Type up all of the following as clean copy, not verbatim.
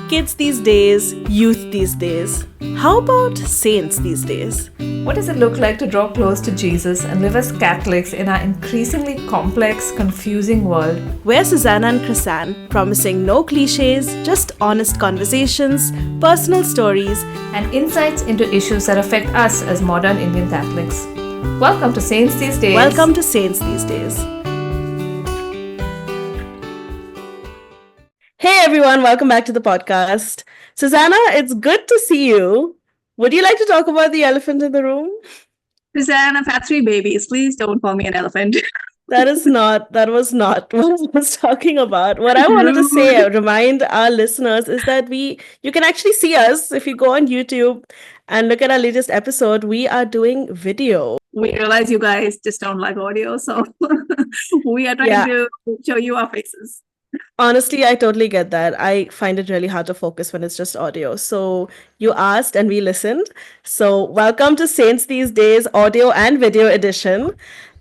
kids these days, youth these days. How about saints these days? What does it look like to draw close to Jesus and live as Catholics in our increasingly complex, confusing world? We're Susanna and Krysanne, promising no cliches, just honest conversations, personal stories, and insights into issues that affect us as modern Indian Catholics. Welcome to Saints These Days. Welcome to Saints These Days. Hey everyone, welcome back to the podcast. Susanna, it's good to see you. Would you like to talk about the elephant in the room? Suzanne, I've had 3 babies. Please don't call me an elephant. That was not what I was talking about. What I wanted to say, remind our listeners, is that you can actually see us if you go on YouTube and look at our latest episode. We are doing video. We realize you guys just don't like audio, so we are trying to show you our faces. Honestly, I totally get that. I find it really hard to focus when it's just audio. So you asked and we listened. So welcome to Saints These Days, audio and video edition.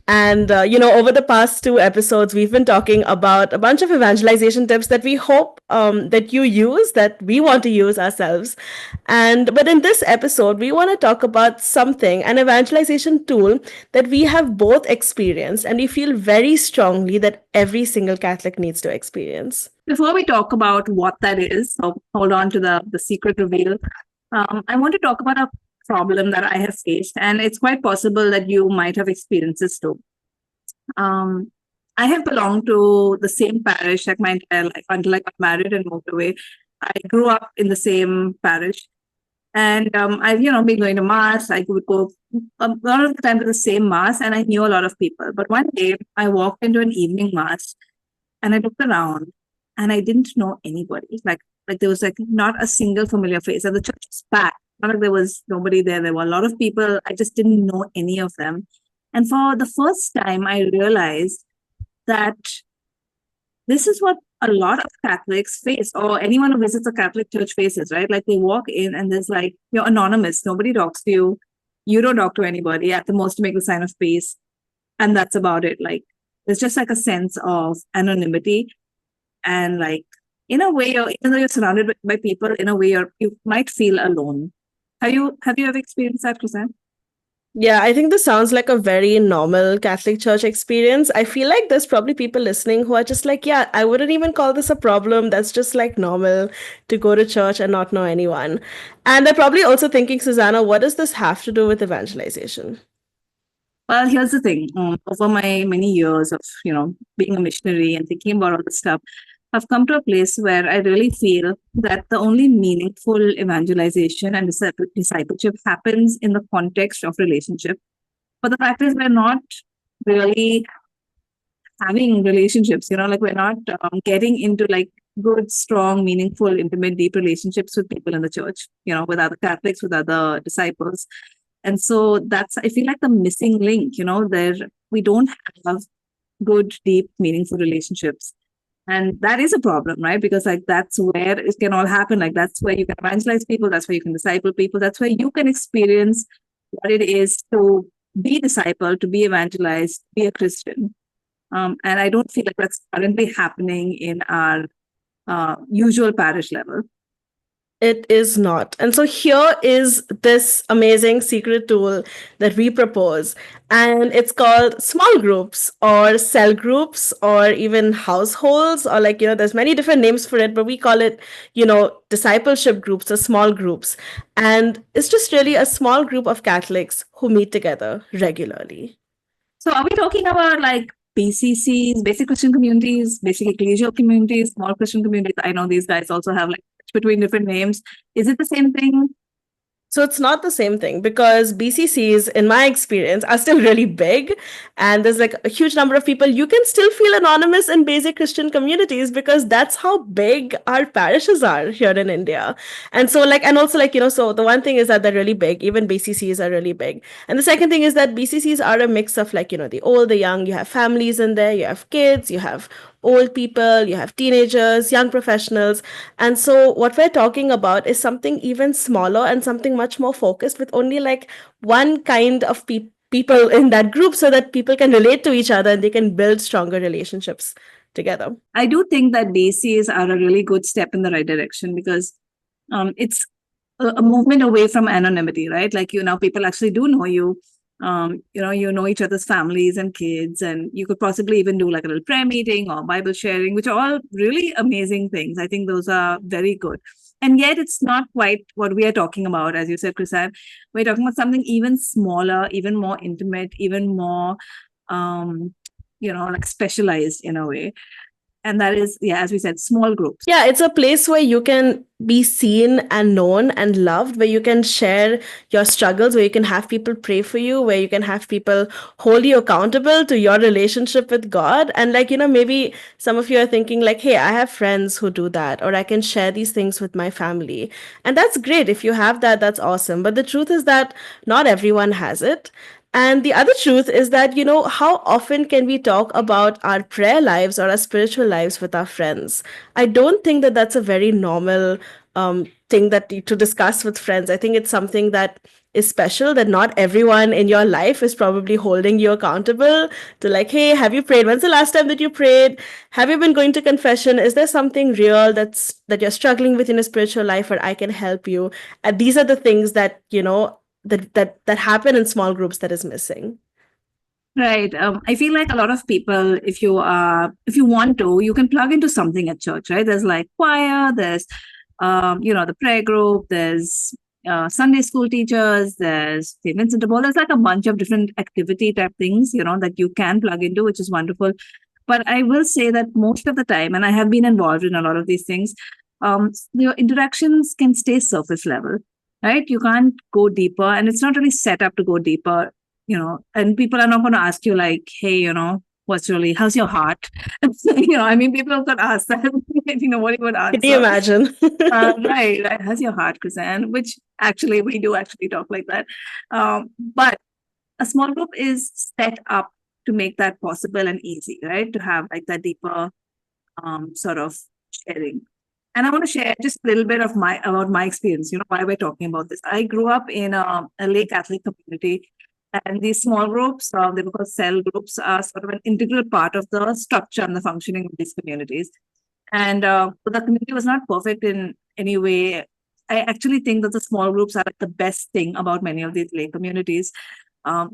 And, over the past 2 episodes, we've been talking about a bunch of evangelization tips that we hope that you use, that we want to use ourselves. But in this episode, we want to talk about an evangelization tool that we have both experienced and we feel very strongly that every single Catholic needs to experience. Before we talk about what that is, so hold on to the secret reveal. I want to talk about a problem that I have faced, and it's quite possible that you might have experienced this too. I have belonged to the same parish like my entire life until I got married and moved away. I grew up in the same parish, and I've been going to mass. I would go a lot of the time to the same mass, and I knew a lot of people. But one day I walked into an evening mass, and I looked around, and I didn't know anybody. Like there was not a single familiar face, and the church was packed. Not like there was nobody there. There were a lot of people. I just didn't know any of them. And for the first time, I realized that this is what a lot of Catholics face, or anyone who visits a Catholic church faces, right? Like they walk in and there's you're anonymous. Nobody talks to you. You don't talk to anybody. At the most, make the sign of peace. And that's about it. There's just a sense of anonymity. And in a way, even though you're surrounded by people, in a way, you might feel alone. Have you ever experienced that, Krysanne? Yeah, I think this sounds like a very normal Catholic Church experience. I feel like there's probably people listening who are just I wouldn't even call this a problem. That's just normal to go to church and not know anyone. And they're probably also thinking, Susanna, what does this have to do with evangelization? Well, here's the thing. Over my many years of, being a missionary and thinking about all this stuff, I've come to a place where I really feel that the only meaningful evangelization and discipleship happens in the context of relationship. But the fact is, we're not really having relationships, we're not getting into good, strong, meaningful, intimate, deep relationships with people in the church, with other Catholics, with other disciples. And so I feel like the missing link, there we don't have good, deep, meaningful relationships. And that is a problem, right? Because that's where it can all happen. That's where you can evangelize people. That's where you can disciple people. That's where you can experience what it is to be discipled, to be evangelized, to be a Christian. And I don't feel like that's currently happening in our usual parish level. It is not. And so here is this amazing secret tool that we propose. And it's called small groups or cell groups or even households or there's many different names for it, but we call it, discipleship groups or small groups. And it's just really a small group of Catholics who meet together regularly. So are we talking about BCCs, basic Christian communities, basic ecclesial communities, small Christian communities? I know these guys also have between different names. Is it the same thing? So it's not the same thing because BCCs, in my experience, are still really big. And there's a huge number of people. You can still feel anonymous in basic Christian communities because that's how big our parishes are here in India. And so so the one thing is that they're really big. Even BCCs are really big. And the second thing is that BCCs are a mix of the old, the young. You have families in there, you have kids, you have old people, you have teenagers, young professionals. And so what we're talking about is something even smaller and something much more focused with only one kind of people in that group so that people can relate to each other and they can build stronger relationships together. I do think that BCs are a really good step in the right direction because it's a movement away from anonymity, right? Like you now people actually do know you. You know each other's families and kids, and you could possibly even do like a little prayer meeting or Bible sharing, which are all really amazing things. I think those are very good. And yet, it's not quite what we are talking about, as you said, Krisan. We're talking about something even smaller, even more intimate, even more, um, like specialized in a way. And that is, yeah, as we said, small groups. Yeah, it's a place where you can be seen and known and loved, where you can share your struggles, where you can have people pray for you, where you can have people hold you accountable to your relationship with God. And, like, maybe some of you are thinking, like, hey, I have friends who do that, or I can share these things with my family. And that's great. If you have that, that's awesome. But the truth is that not everyone has it. And the other truth is that, how often can we talk about our prayer lives or our spiritual lives with our friends? I don't think that that's a very normal thing to discuss with friends. I think it's something that is special, that not everyone in your life is probably holding you accountable to, like, hey, have you prayed? When's the last time that you prayed? Have you been going to confession? Is there something real that you're struggling with in a spiritual life where I can help you? And these are the things that, that happen in small groups that is missing. Right. I feel like a lot of people, if you want to, you can plug into something at church, right? There's like choir, there's, the prayer group, there's Sunday school teachers, there's St. Vincent de Paul. There's like a bunch of different activity type things, that you can plug into, which is wonderful. But I will say that most of the time, and I have been involved in a lot of these things, your interactions can stay surface level, right? You can't go deeper, and it's not really set up to go deeper, and people are not going to ask you like, hey, how's your heart? I mean, people could ask that, what you would Can you answer. imagine? Right. How's your heart, Krysanne? Which actually, we do actually talk like that. But a small group is set up to make that possible and easy, right? To have like that deeper sort of sharing. And I want to share just a little bit about my experience, why we're talking about this. I grew up in a lay Catholic community, and these small groups, they were called cell groups, are sort of an integral part of the structure and the functioning of these communities. And the community was not perfect in any way. I actually think that the small groups are like the best thing about many of these lay communities,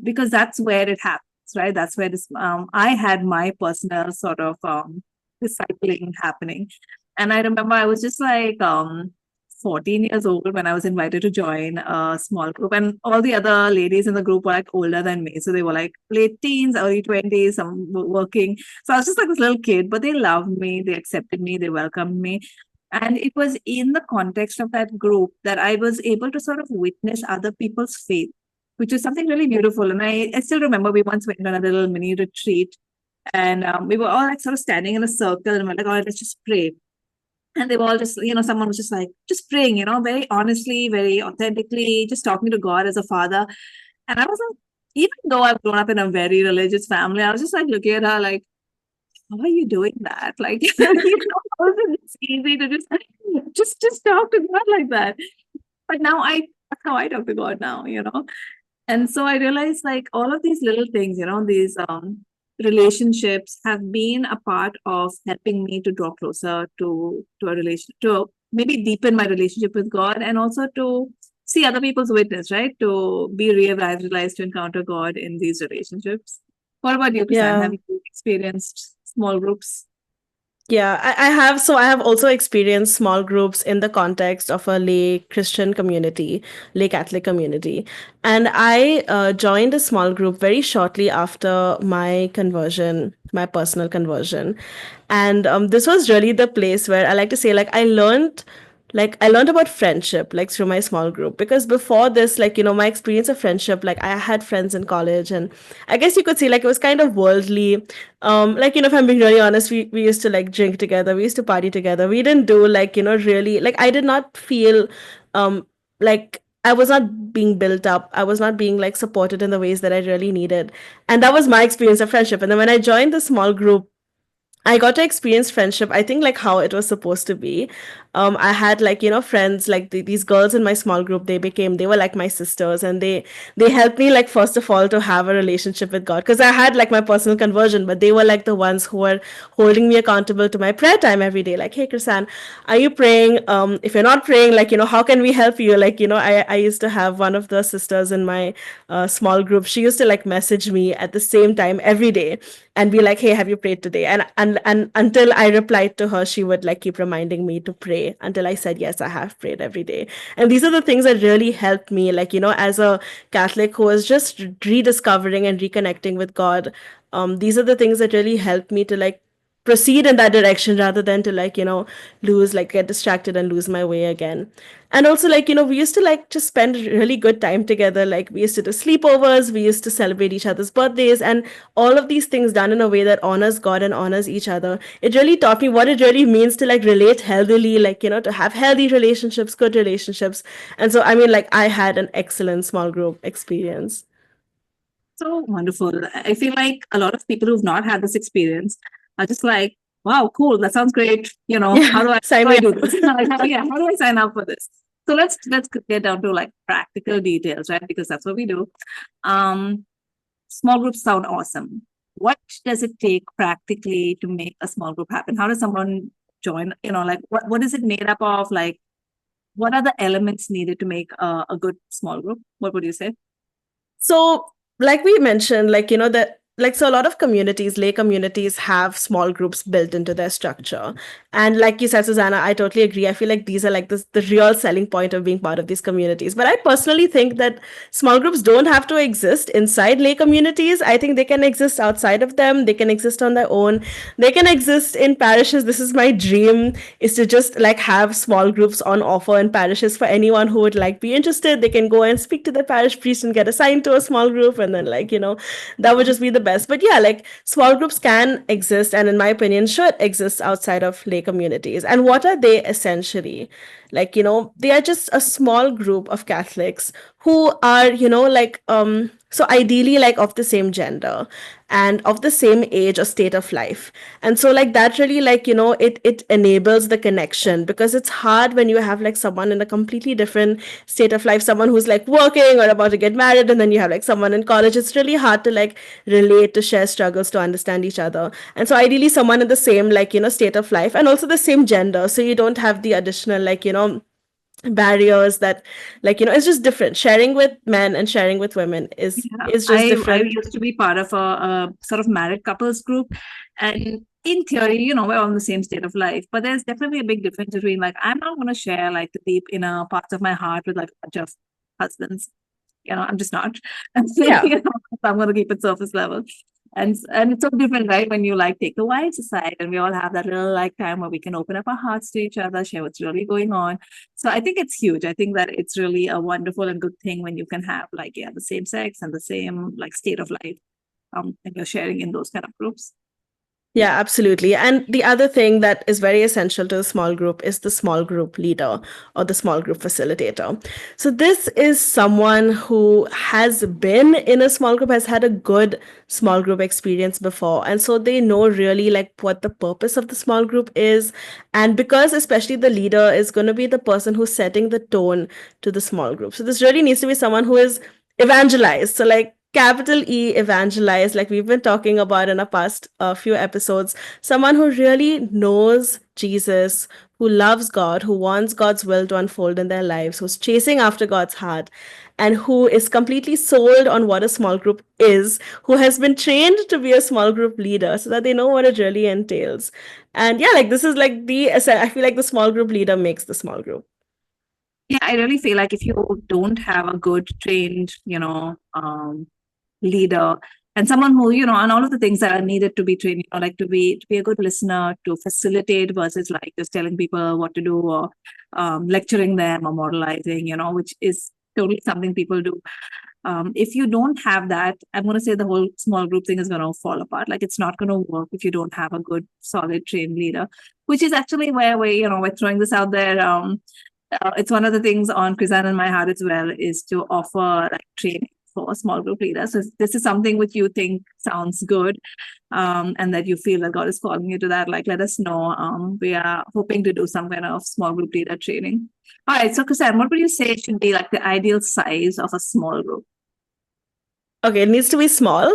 because that's where it happens, right? That's where I had my personal sort of discipling happening. And I remember I was just like 14 years old when I was invited to join a small group, and all the other ladies in the group were like older than me. So they were like late teens, early 20s, some were working. So I was just like this little kid, but they loved me, they accepted me, they welcomed me. And it was in the context of that group that I was able to sort of witness other people's faith, which is something really beautiful. And I still remember we once went on a little mini retreat, and we were all like sort of standing in a circle, and we're like, all right, let's just pray. And they were all just, someone was just like, just praying, very honestly, very authentically, just talking to God as a father. And I was like, even though I've grown up in a very religious family, I was just like looking at her like, how are you doing that? Like, how is it easy to just talk to God like that? But now that's how I talk to God now, And so I realized like all of these little things, these relationships have been a part of helping me to draw closer to a relation, to maybe deepen my relationship with God, and also to see other people's witness, right? To be realized, to encounter God in these relationships. What about you, Kisan? Yeah. Have you experienced small groups? Yeah, I have. So I have also experienced small groups in the context of a lay Christian community, lay Catholic community. And I joined a small group very shortly after my conversion, my personal conversion. And this was really the place where I like to say, like I learned about friendship like through my small group, because before this, like, my experience of friendship, like I had friends in college, and I guess you could say like it was kind of worldly. Like, if I'm being really honest, we used to like drink together, we used to party together, we didn't do like, really, like I did not feel like I was not being built up, I was not being like supported in the ways that I really needed. And that was my experience of friendship. And then when I joined the small group, I got to experience friendship, I think, like how it was supposed to be. I had like, friends, like these girls in my small group, they were like my sisters, and they helped me, like, first of all, to have a relationship with God. Because I had like my personal conversion, but they were like the ones who were holding me accountable to my prayer time every day. Like, hey, Krisan, are you praying? If you're not praying, like, how can we help you? Like, I used to have one of the sisters in my small group. She used to like message me at the same time every day and be like, hey, have you prayed today? And until I replied to her, she would like keep reminding me to pray until I said, yes, I have prayed every day. And these are the things that really helped me, like, as a Catholic who was just rediscovering and reconnecting with God. These are the things that really helped me to like proceed in that direction rather than to like, lose, like, get distracted and lose my way again. And also, like, we used to like just spend really good time together. Like, we used to do sleepovers, we used to celebrate each other's birthdays, and all of these things done in a way that honors God and honors each other. It really taught me what it really means to like relate healthily, like, to have healthy relationships, good relationships. And so, I mean, like, I had an excellent small group experience. So wonderful. I feel like a lot of people who've not had this experience are just like, wow, cool, that sounds great. Yeah, How sign do me I do up. this? Like, how do I sign up for this? So let's get down to like practical details, right? Because that's what we do. Um, Small groups sound awesome. What does it take practically to make a small group happen? How does someone join? Like what is it made up of? Like what are the elements needed to make a good small group? What would you say? So, like we mentioned, like, that, like, so a lot of communities, lay communities, have small groups built into their structure. And like you said, Susanna, I totally agree. I feel like these are like the real selling point of being part of these communities. But I personally think that small groups don't have to exist inside lay communities. I think they can exist outside of them. They can exist on their own. They can exist in parishes. This is my dream, is to just like have small groups on offer in parishes for anyone who would like be interested. They can go and speak to the parish priest and get assigned to a small group, and then like, that would just be the best. But yeah, like, small groups can exist, and in my opinion should exist outside of lay communities. And what are they essentially? Like, they are just a small group of Catholics who are, like, so ideally like of the same gender and of the same age or state of life. And so like that really, like, it enables the connection, because it's hard when you have like someone in a completely different state of life, someone who's like working or about to get married, and then you have like someone in college. It's really hard to like relate, to share struggles, to understand each other. And so ideally someone in the same, like, state of life, and also the same gender, so you don't have the additional, like, barriers that, like, it's just different. Sharing with men and sharing with women is Yeah, is just I different. used to be part of a sort of married couples group, and in theory, we're all in the same state of life, but there's definitely a big difference between like I'm not going to share like the deep inner parts of my heart with like a bunch of husbands. I'm just not. Yeah. So I'm going to keep it surface level. And it's so different, right? When you like take the wives aside and we all have that little like time where we can open up our hearts to each other, share what's really going on. So I think it's huge. I think that it's really a wonderful and good thing when you can have like, yeah, the same sex and the same like state of life. And you're sharing in those kind of groups. Yeah, absolutely. And the other thing that is very essential to the small group is the small group leader or the small group facilitator. So this is someone who has been in a small group, has had a good small group experience before. And so they know really like what the purpose of the small group is. And because especially the leader is going to be the person who's setting the tone to the small group. So this really needs to be someone who is evangelized. So like capital E, evangelize, like we've been talking about in a past few episodes, someone who really knows Jesus, who loves God, who wants God's will to unfold in their lives, who's chasing after God's heart, and who is completely sold on what a small group is, who has been trained to be a small group leader so that they know what it really entails. And yeah, like this is like I feel like the small group leader makes the small group. Yeah, I really feel like if you don't have a good trained, leader and someone who, and all of the things that are needed to be trained, like to be a good listener, to facilitate versus like just telling people what to do or lecturing them or moralizing, which is totally something people do. If you don't have that, I'm going to say the whole small group thing is going to fall apart. Like it's not going to work if you don't have a good, solid trained leader, which is actually where we're throwing this out there. It's one of the things on Krysanne and my heart as well is to offer like training for small group leaders. So if this is something which you think sounds good, and that you feel that God is calling you to that, like let us know. We are hoping to do some kind of small group leader training. All right, so Krysanne, what would you say should be like the ideal size of a small group? Okay, it needs to be small.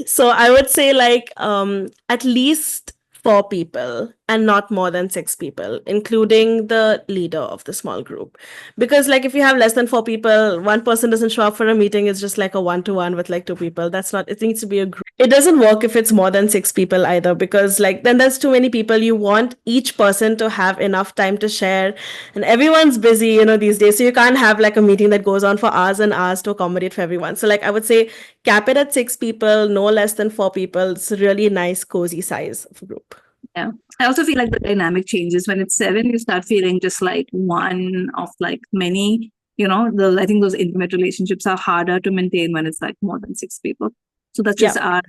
So I would say like at least 4 people and not more than 6 people, including the leader of the small group. Because like if you have less than 4 people, one person doesn't show up for a meeting, it's just like a one-to-one with like 2 people. That's not, it needs to be a group. It doesn't work if it's more than 6 people either, because like then there's too many people. You want each person to have enough time to share, and everyone's busy, these days. So you can't have like a meeting that goes on for hours and hours to accommodate for everyone. So like I would say cap it at 6 people, no less than 4 people. It's a really nice, cozy size of a group. Yeah. I also feel like the dynamic changes when it's 7, you start feeling just like one of like many, I think those intimate relationships are harder to maintain when it's like more than 6 people. So that's just our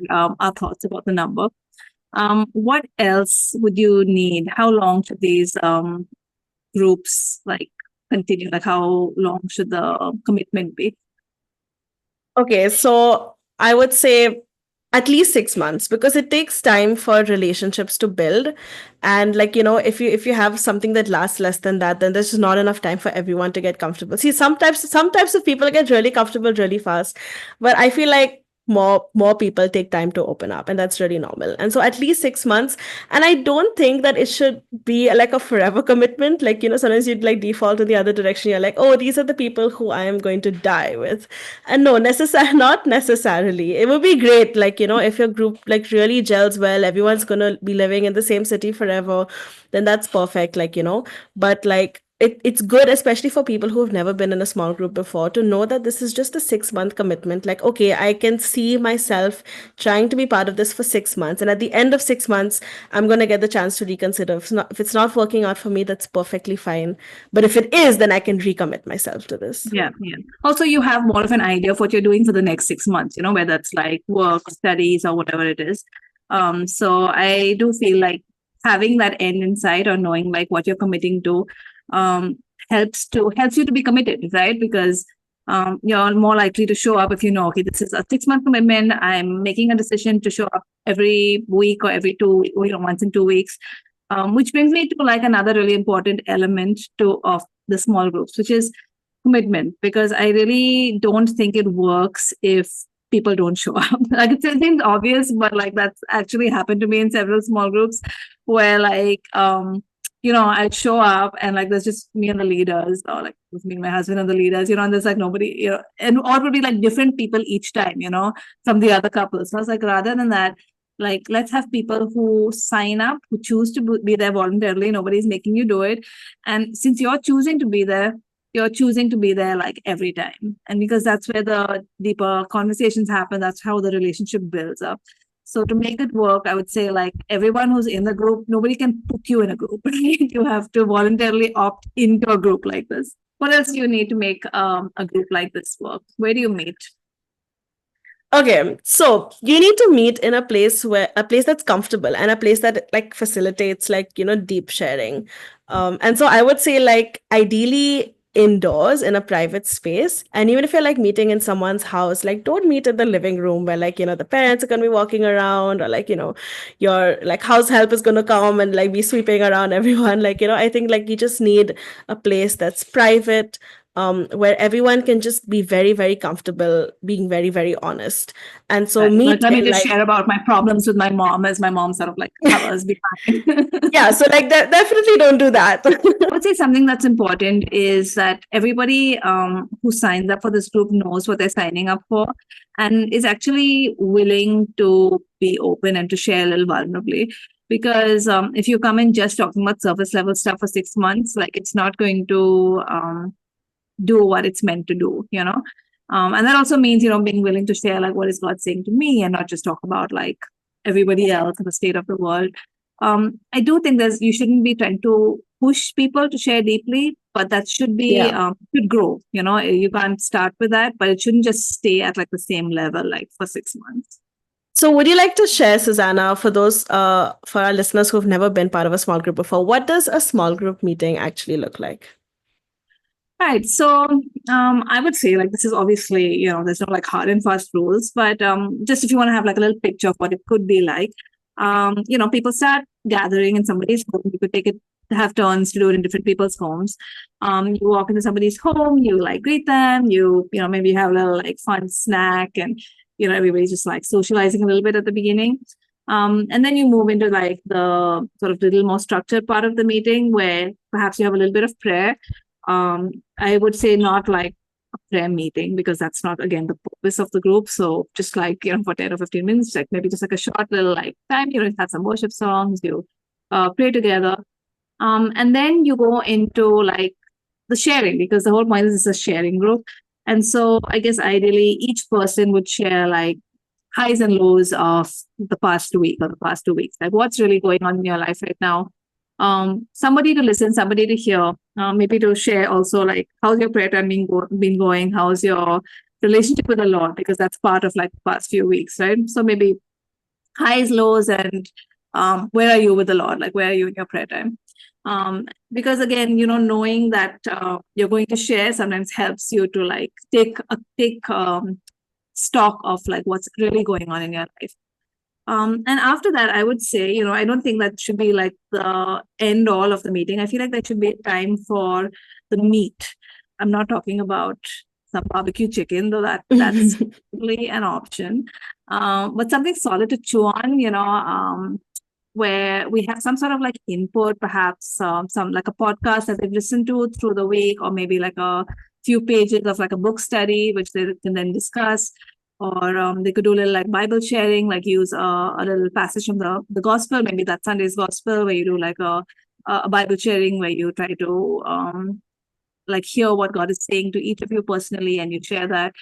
thoughts about the number. What else would you need? How long should these groups like continue? Like how long should the commitment be? Okay, so I would say at least 6 months, because it takes time for relationships to build. And like, if you have something that lasts less than that, then there's just not enough time for everyone to get comfortable. See, some types of people get really comfortable really fast, but I feel like more people take time to open up, and that's really normal. And so at least 6 months. And I don't think that it should be like a forever commitment. Like, sometimes you'd like default in the other direction. You're like, oh, these are the people who I am going to die with. And no, not necessarily. It would be great, like, if your group like really gels well, everyone's gonna be living in the same city forever, then that's perfect, like, but like it's good, especially for people who've never been in a small group before, to know that this is just a 6 month commitment. Like, okay, I can see myself trying to be part of this for 6 months, and at the end of 6 months, I'm gonna get the chance to reconsider. If it's not working out for me, that's perfectly fine. But if it is, then I can recommit myself to this. Yeah, yeah. Also, you have more of an idea of what you're doing for the next 6 months, whether it's like work, studies, or whatever it is. So I do feel like having that end in sight, or knowing like what you're committing to, helps you to be committed, right? Because you're more likely to show up if you know, okay, this is a 6 month commitment. I'm making a decision to show up every week or every 2, once in 2 weeks. Which brings me to like another really important element of the small groups, which is commitment, because I really don't think it works if people don't show up. Like it seems obvious, but like that's actually happened to me in several small groups where like I'd show up and like there's just me and the leaders, or like with me and my husband and the leaders, and there's like nobody, and or it would be like different people each time, from the other couples. So I was like, rather than that, like let's have people who sign up, who choose to be there voluntarily. Nobody's making you do it. And since you're choosing to be there, you're choosing to be there like every time. And because that's where the deeper conversations happen, that's how the relationship builds up. So to make it work, I would say like everyone who's in the group, nobody can put you in a group. Right? You have to voluntarily opt into a group like this. What else do you need to make a group like this work? Where do you meet? Okay, so you need to meet in a place that's comfortable, and a place that like facilitates like, deep sharing. And so I would say like ideally indoors in a private space. And even if you're like meeting in someone's house, like don't meet in the living room where like, the parents are gonna be walking around, or like, your like house help is gonna come and like be sweeping around everyone. Like, I think like you just need a place that's private, where everyone can just be very, very comfortable being very, very honest. And so Right. meet Let me in just like, share about my problems with my mom, as my mom sort of like covers behind. yeah, so like definitely don't do that. I would say something that's important is that everybody who signs up for this group knows what they're signing up for, and is actually willing to be open and to share a little vulnerably. Because if you come in just talking about surface level stuff for 6 months, like it's not going to do what it's meant to do, and that also means, being willing to share like what is God saying to me, and not just talk about like everybody else and the state of the world. I do think you shouldn't be trying to push people to share deeply, but that should be should grow. You can't start with that, but it shouldn't just stay at like the same level like for 6 months. So would you like to share, Susanna, for those for our listeners who've never been part of a small group before, what does a small group meeting actually look like? Right. So I would say like this is obviously, there's no like hard and fast rules, but just if you want to have like a little picture of what it could be like, people start gathering in somebody's home. You could take it have turns to do it in different people's homes. You walk into somebody's home, you like greet them, maybe you have a little like fun snack and everybody's just like socializing a little bit at the beginning. And then you move into like the sort of little more structured part of the meeting where perhaps you have a little bit of prayer. I would say not like a prayer meeting because that's not again the purpose of the group. So just like for 10 or 15 minutes, like maybe just like a short little like time, have some worship songs, you pray together. And then you go into like the sharing because the whole point is it's a sharing group. And so I guess ideally each person would share like highs and lows of the past week or the past 2 weeks. Like what's really going on in your life right now? Somebody to listen, somebody to hear, maybe to share also like how's your prayer time been going? How's your relationship with the Lord? Because that's part of like the past few weeks, right? So maybe highs, lows, and where are you with the Lord? Like where are you in your prayer time? Because again, knowing that you're going to share sometimes helps you to like take stock of like what's really going on in your life. And after that, I would say, I don't think that should be like the end all of the meeting. I feel like there should be time for the meat. I'm not talking about some barbecue chicken, though that's really an option. But something solid to chew on, where we have some sort of like input, perhaps some like a podcast that they've listened to through the week, or maybe like a few pages of like a book study, which they can then discuss. Or they could do a little like Bible sharing, like use a little passage from the gospel, maybe that Sunday's gospel, where you do like a Bible sharing, where you try to like hear what God is saying to each of you personally, and you share that.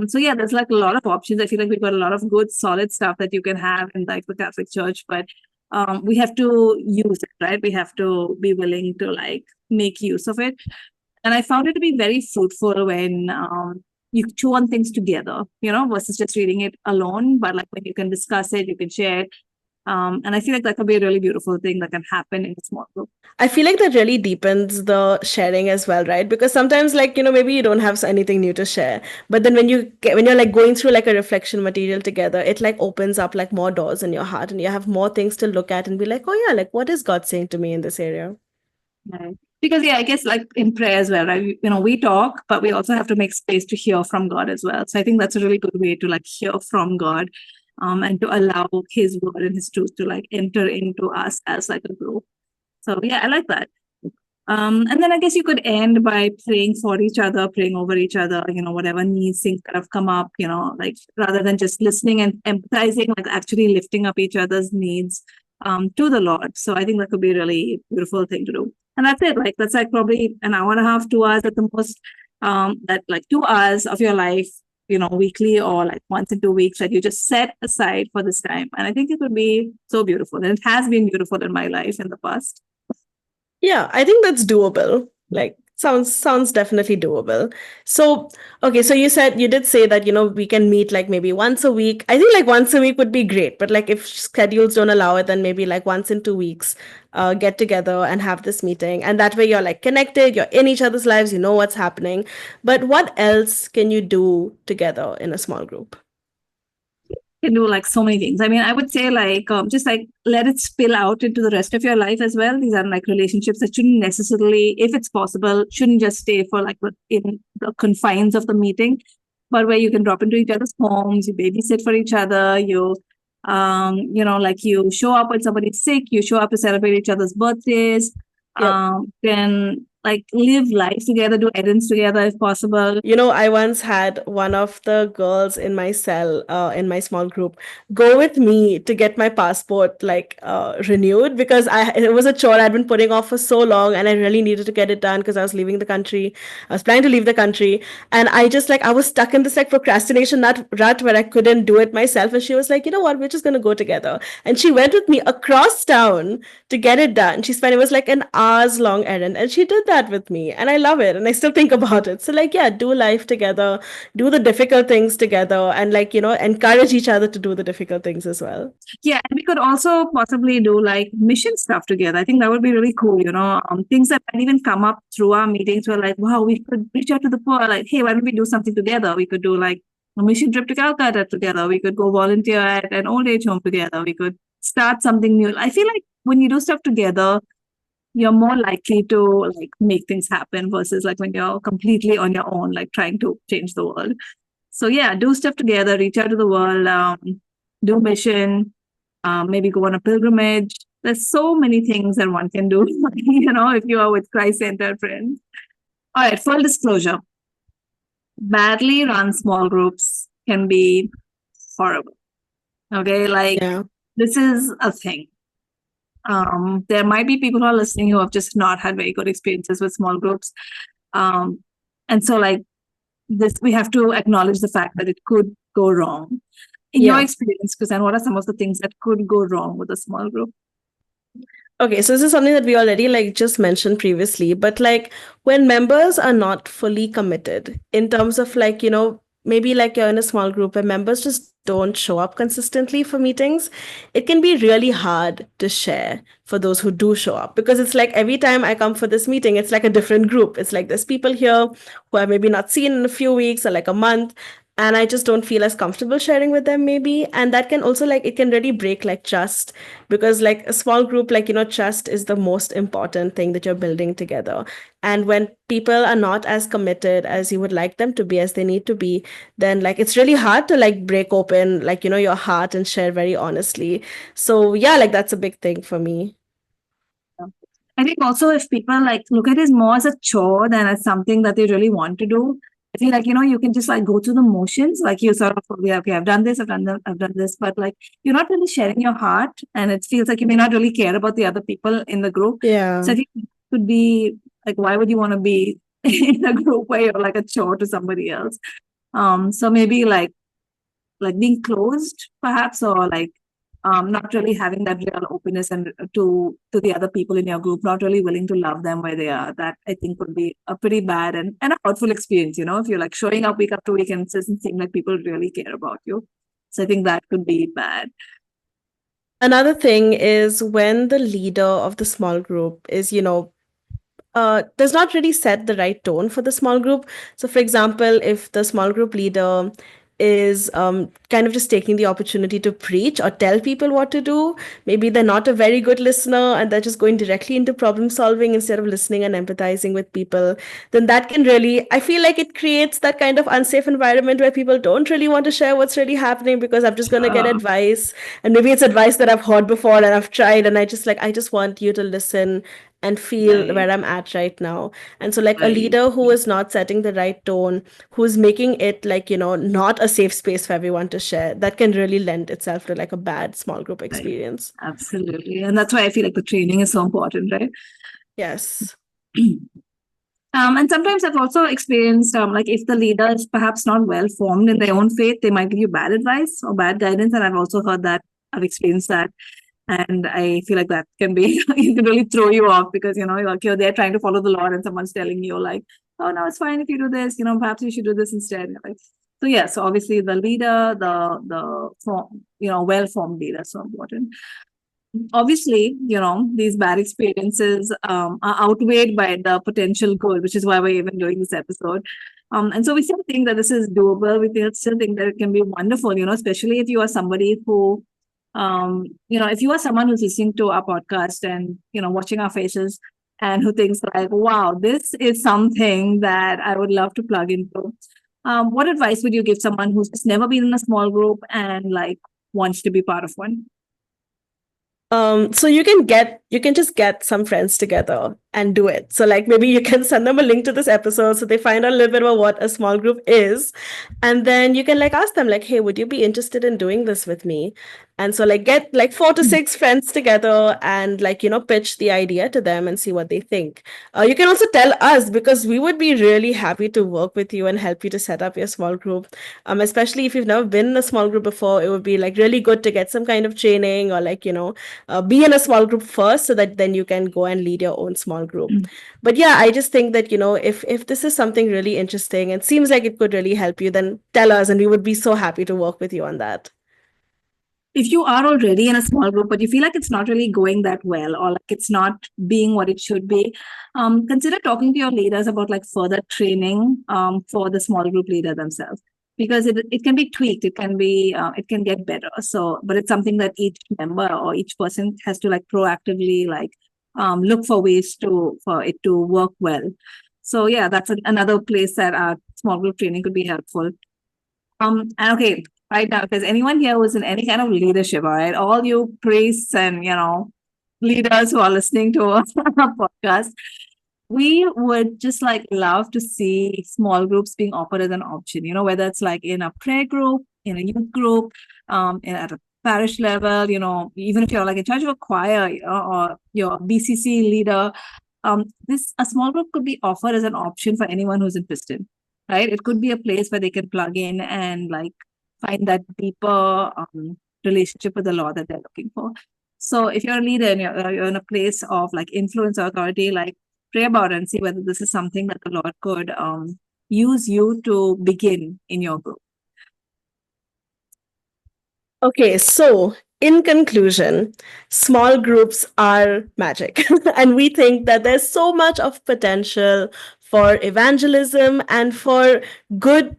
So yeah, there's like a lot of options. I feel like we've got a lot of good, solid stuff that you can have in like the Catholic Church, but we have to use it, right? We have to be willing to like make use of it. And I found it to be very fruitful when you chew on things together, versus just reading it alone. But like when you can discuss it, you can share it. And I feel like that could be a really beautiful thing that can happen in a small group. I feel like that really deepens the sharing as well, right? Because sometimes, like, maybe you don't have anything new to share, but then when you're like going through like a reflection material together, it like opens up like more doors in your heart, and you have more things to look at and be like, oh yeah, like what is God saying to me in this area? Right. Because yeah, I guess like in prayer as well, right? We talk, but we also have to make space to hear from God as well. So I think that's a really good way to like hear from God, and to allow His word and His truth to like enter into us as like a group. So yeah, I like that. And then I guess you could end by praying for each other, praying over each other, whatever needs, things that have come up, like rather than just listening and empathizing, like actually lifting up each other's needs to the Lord. So I think that could be a really beautiful thing to do. And that's it. Like that's like probably an hour and a half, 2 hours at the most. That like 2 hours of your life, weekly or like once in 2 weeks that you just set aside for this time. And I think it would be so beautiful. And it has been beautiful in my life in the past. Yeah, I think that's doable. Like sounds definitely doable. So, okay, so you did say that, we can meet like maybe once a week. I think like once a week would be great, but like if schedules don't allow it, then maybe like once in 2 weeks, get together and have this meeting. And that way you're like connected, you're in each other's lives, you know what's happening. But what else can you do together in a small group? Can do like so many things. I mean, I would say like just like let it spill out into the rest of your life as well. These are like relationships that shouldn't necessarily, if it's possible, shouldn't just stay for like in the confines of the meeting, but where you can drop into each other's homes, you babysit for each other, like you show up when somebody's sick, you show up to celebrate each other's birthdays, Yep. then like live life together, do errands together if possible. I once had one of the girls in my cell, in my small group, go with me to get my passport like renewed because it was a chore I'd been putting off for so long, and I really needed to get it done because I was leaving the country. I was planning to leave the country, and I was stuck in this like procrastination rut where I couldn't do it myself. And she was like, you know what, we're just gonna go together. And she went with me across town to get it done. It was like an hours long errand, and she did that. that with me, and I love it, and I still think about it. So like, yeah, do life together, do the difficult things together, and like, encourage each other to do the difficult things as well. Yeah, and we could also possibly do like mission stuff together. I think that would be really cool, things that might even come up through our meetings were like, wow, we could reach out to the poor, like, hey, why don't we do something together? We could do like a mission trip to Calcutta together. We could go volunteer at an old age home together. We could start something new. I feel like when you do stuff together, you're more likely to like make things happen versus like when you're completely on your own, like trying to change the world. So yeah, do stuff together, reach out to the world, do mission, maybe go on a pilgrimage. There's so many things that one can do, if you are with Christ-centered friends. All right, full disclosure. Badly run small groups can be horrible. Okay, like Yeah. this is a thing. There might be people who are listening who have just not had very good experiences with small groups. And so like this, we have to acknowledge the fact that it could go wrong. In your Yeah. experience, Kusan, what are some of the things that could go wrong with a small group? Okay, so this is something that we already like just mentioned previously, but like when members are not fully committed in terms of like, maybe like you're in a small group where members just don't show up consistently for meetings, it can be really hard to share for those who do show up, because it's like every time I come for this meeting, it's like a different group. It's like there's people here who I've maybe not seen in a few weeks or like a month, and I just don't feel as comfortable sharing with them maybe. And that can also like, it can really break like trust, because like a small group, like, trust is the most important thing that you're building together. And when people are not as committed as you would like them to be, as they need to be, then like it's really hard to like break open like, your heart and share very honestly. So yeah, like that's a big thing for me. I think also if people like look at it more as a chore than as something that they really want to do, I feel like, you can just like go through the motions, like you sort of, yeah, okay, I've done this, I've done this, but like you're not really sharing your heart, and it feels like you may not really care about the other people in the group. Yeah. So I think it could be like, why would you want to be in a group where you're like a chore to somebody else? So maybe like being closed perhaps, or like not really having that real openness and to the other people in your group, not really willing to love them where they are. That I think would be a pretty bad and a hurtful experience, if you're like showing up week after week and it doesn't seem like people really care about you. So I think that could be bad. Another thing is when the leader of the small group is, does not really set the right tone for the small group. So, for example, if the small group leader is kind of just taking the opportunity to preach or tell people what to do, maybe they're not a very good listener and they're just going directly into problem solving instead of listening and empathizing with people, then that can really, I feel like it creates that kind of unsafe environment where people don't really want to share what's really happening, because I'm just going to get advice, and maybe it's advice that I've heard before and I've tried, and I just want you to listen and feel Right, where I'm at right now. And so, like, a right, leader who is not setting the right tone, who's making it like, not a safe space for everyone to share, that can really lend itself to like a bad small group right. experience. Absolutely. And that's why I feel like the training is so important, right? Yes. And sometimes I've also experienced, like if the leader is perhaps not well formed in their own faith, they might give you bad advice or bad guidance. And I've also heard that, I've experienced that. And I feel like that can be, you can really throw you off because, you're like, you're there trying to follow the Lord and someone's telling you like, oh, no, it's fine if you do this, perhaps you should do this instead. Like, so yeah, so obviously the leader, the form, well-formed leader is so important. Obviously, these bad experiences are outweighed by the potential good, which is why we're even doing this episode. And so we still think that this is doable. We still think that it can be wonderful, especially if you are somebody who, if you are someone who's listening to our podcast and, watching our faces and who thinks like, wow, this is something that I would love to plug into. What advice would you give someone who's just never been in a small group and like wants to be part of one? So you can just get some friends together and do it. So like maybe you can send them a link to this episode so they find out a little bit about what a small group is. And then you can like ask them like, hey, would you be interested in doing this with me? And so like get like 4 to 6 friends together and like, pitch the idea to them and see what they think. You can also tell us, because we would be really happy to work with you and help you to set up your small group. Especially if you've never been in a small group before, it would be like really good to get some kind of training or like, be in a small group first so that then you can go and lead your own small small group. But yeah, I just think that, if this is something really interesting and seems like it could really help you, then tell us and we would be so happy to work with you on that. If you are already in a small group, but you feel like it's not really going that well, or like it's not being what it should be, consider talking to your leaders about like further training for the small group leader themselves, because it can be tweaked, it can get better. So, but it's something that each member or each person has to like proactively like look for ways for it to work well. So yeah, that's another place that our small group training could be helpful. And okay, right now, if there's anyone here who's in any kind of leadership, all right, all you priests and leaders who are listening to our podcast, we would just like love to see small groups being offered as an option. Whether it's like in a prayer group, in a youth group, at a parish level. Even if you're like in charge of a choir, or your BCC leader, a small group could be offered as an option for anyone who's interested. Right? It could be a place where they can plug in and like find that deeper relationship with the Lord that they're looking for. So if you're a leader and you're in a place of like influence or authority, like pray about it and see whether this is something that the Lord could use you to begin in your group. Okay, so in conclusion, small groups are magic. And we think that there's so much of potential for evangelism and for good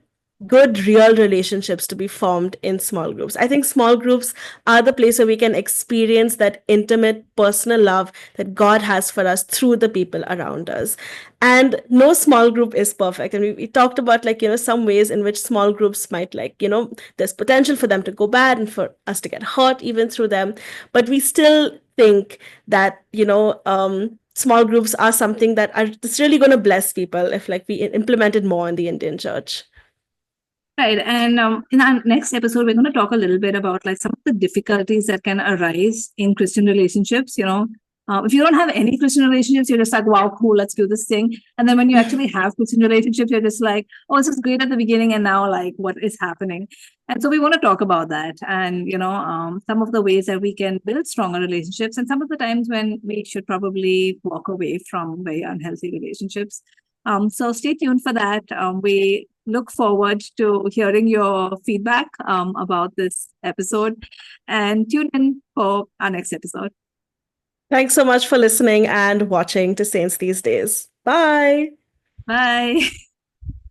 real relationships to be formed in small groups. I think small groups are the place where we can experience that intimate personal love that God has for us through the people around us. And no small group is perfect. And we talked about like, some ways in which small groups might like, there's potential for them to go bad and for us to get hurt even through them. But we still think that, small groups are something that are just really going to bless people if like we implemented more in the Indian church. Right. And in our next episode, we're going to talk a little bit about like some of the difficulties that can arise in Christian relationships. If you don't have any Christian relationships, you're just like, wow, cool, let's do this thing. And then when you actually have Christian relationships, you're just like, oh, this is great at the beginning. And now like, what is happening? And so we want to talk about that and, some of the ways that we can build stronger relationships and some of the times when we should probably walk away from very unhealthy relationships. So stay tuned for that. We look forward to hearing your feedback about this episode and tune in for our next episode. Thanks so much for listening and watching to Saints These Days. Bye. Bye.